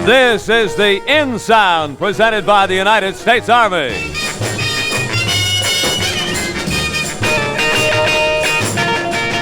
This is the In Sound presented by the United States Army.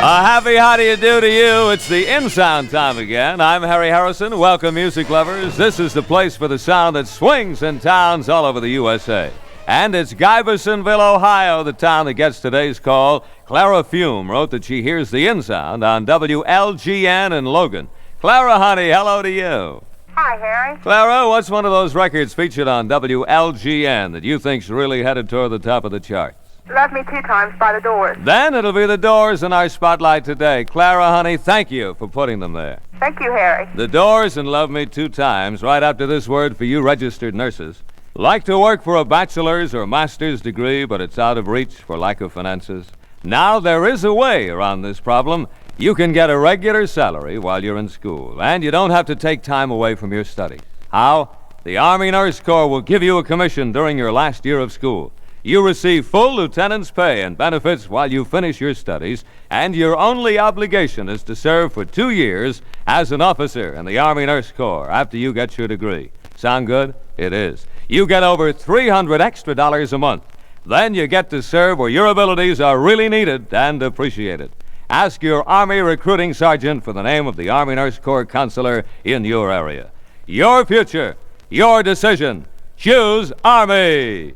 A happy how do you do to you. It's the In Sound time again. I'm Harry Harrison. Welcome, music lovers. This is the place for the sound that swings in towns all over the USA. And it's Guybersonville, Ohio, the town that gets today's call. Clara Fume wrote that she hears the In Sound on WLGN in Logan. Clara, honey, hello to you. Hi, Harry. Clara, what's one of those records featured on WLGN that you think's really headed toward the top of the charts? Love Me 2 Times by the Doors. Then it'll be the Doors in our spotlight today. Clara, honey, thank you for putting them there. Thank you, Harry. The Doors and Love Me 2 Times, right after this word for you registered nurses. Like to work for a bachelor's or master's degree, but it's out of reach for lack of finances? Now there is a way around this problem. You can get a regular salary while you're in school, and you don't have to take time away from your studies. How? The Army Nurse Corps will give you a commission during your last year of school. You receive full lieutenant's pay and benefits while you finish your studies, and your only obligation is to serve for 2 years as an officer in the Army Nurse Corps after you get your degree. Sound good? It is. You get over $300 extra a month. Then you get to serve where your abilities are really needed and appreciated. Ask your Army recruiting sergeant for the name of the Army Nurse Corps counselor in your area. Your future, your decision. Choose Army.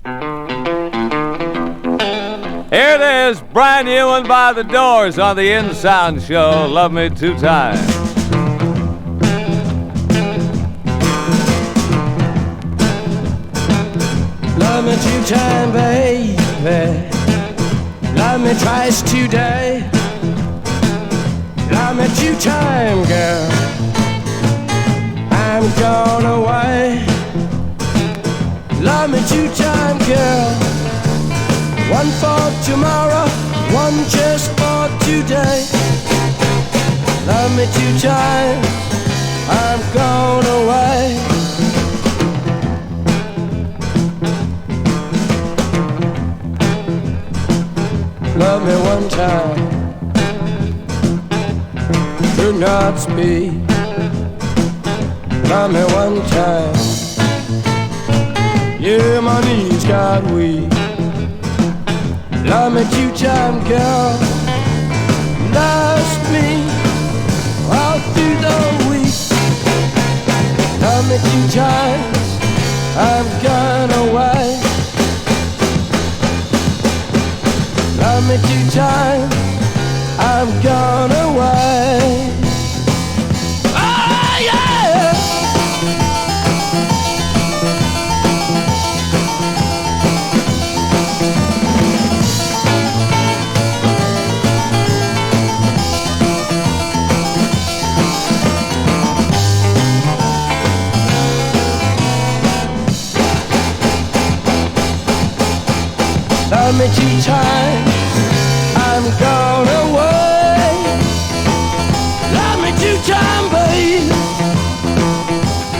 Here it is, brand new and by the Doors on the In Sound show. Love Me 2 Times. Love me 2 times, baby. Love me twice today. Love me 2 times, girl. I'm gone away. Love me 2 times, girl. 1 for tomorrow, 1 just for today. Love me 2 times, I'm gone away. Love me 1 time, do not speak. Love me 1 time, yeah, my knees got weak. Love me 2 times, girl. Lost me all through the week. Love me 2 times, I'm gone away. Love me 2 times, I'm gone away. Oh, yeah! Love me 2 times, I'm gone away. Love me 2 times, babe.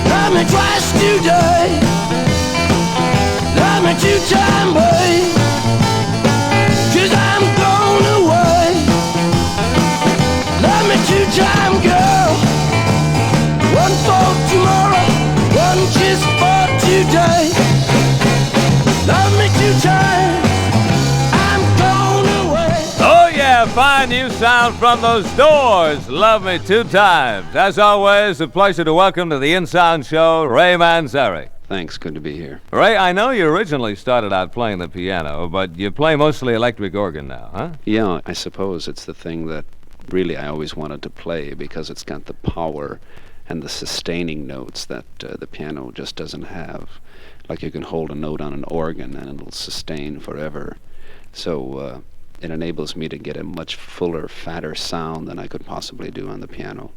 Love me twice today. Love me 2 times, babe. 'Cause I'm gone away. Love me 2 times, girl. 1 for tomorrow, 1 just for today. Love me 2 times. Fine new sound from those Doors. Love Me 2 Times. As always, a pleasure to welcome to the In Sound show, Ray Manzarek. Thanks, good to be here. Ray, I know you originally started out playing the piano, but you play mostly electric organ now, huh? Yeah, I suppose it's the thing that really I always wanted to play because it's got the power and the sustaining notes that the piano just doesn't have. Like you can hold a note on an organ and it'll sustain forever. So it enables me to get a much fuller, fatter sound than I could possibly do on the piano.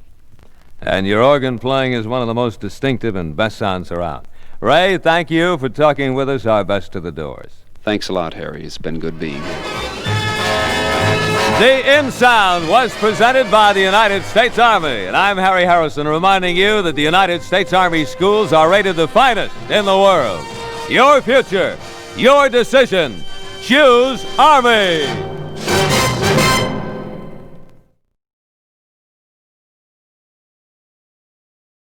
And your organ playing is one of the most distinctive and best sounds around. Ray, thank you for talking with us. Our best to the Doors. Thanks a lot, Harry. It's been good being here. The In Sound was presented by the United States Army, and I'm Harry Harrison reminding you that the United States Army schools are rated the finest in the world. Your future, your decision. Choose Army.